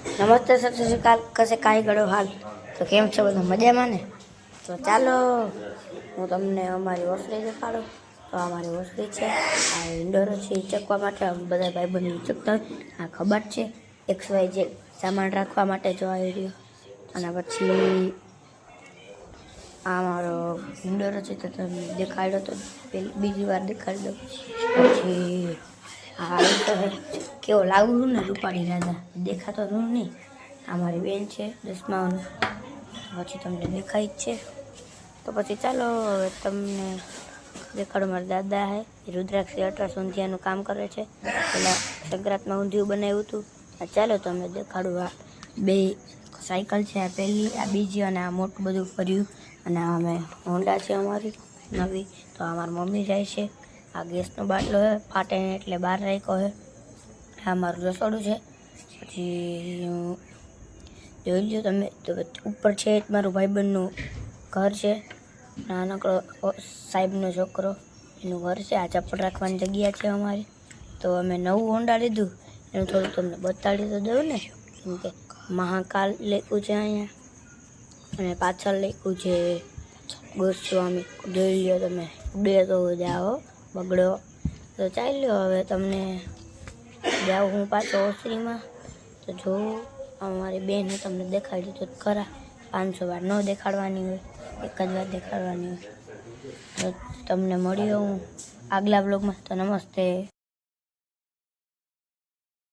નમસ્તે સત શ્રી અકાલ કશે કાંઈ ગળો હાલ તો કેમ છે બધા મજામાં ને? તો ચાલો હું તમને અમારી વસરી દેખાડું. તો અમારી વસરી છે, આ ઇન્ડોરો છે એ ચકવા માટે બધા ભાઈબંધો ચકતા હોય. આ કબાટ છે XYZ સામાન રાખવા માટે જો આવી રહ્યો. અને પછી આ મારો ઇન્ડોરો છે તો તમે દેખાડ્યો તો બીજી વાર દેખાડી દો. પછી હા તો કેવો લાગુ છું ને રૂપાળી રાજા દેખાતો છું નહીં. આ મારી બેન છે 10માનું, પછી તમને દેખાય જ છે. તો પછી ચાલો હવે તમને દેખાડો. મારા દાદા હે રુદ્રાક્ષી અલ્ટ્રાસોન્ધિયાનું કામ કરે છે. પહેલાં સંક્રાંતમાં ઊંધિયું બનાવ્યું હતું. ચાલો તમને દેખાડું. આ બે સાયકલ છે, આ પહેલી, આ બીજી, અને આ મોટું બધું ફર્યું. અને અમે હોન્ડા છે અમારી નવી. તો અમારી મમ્મી જાય છે. આ ગેસનો બાટલો છે ફાટે ને એટલે બહાર રાખ્યો છે. આ મારું રસોડું છે. પછી જોઈ લો તમે તો ઉપર છે મારું ભાઈબંધનું ઘર છે. નાનકડો સાહેબનો છોકરો એનું ઘર છે. આ ચપ્પલ રાખવાની જગ્યા છે અમારી. તો અમે નવું હોન્ડા લીધું એનું થોડું તમને બતાડી તો દઉં ને, કેમ કે મહાકાલ લખ્યું છે અહીંયા અને પાછળ લખ્યું છે ગોસ્વામી. જોઈ લો તમે, ઉડે તો જાઓ બગડો. તો ચાલ્યો હવે તમને જાઉં હું પાછો ઓસરીમાં. તો જો અમારી બેને તમને દેખાડી તો ખરા. 500 વાર ન દેખાડવાની હોય, એક જ વાર દેખાડવાની હોય. તો તમને મળ્યો હું આગલા બ્લોગમાં. તો નમસ્તે.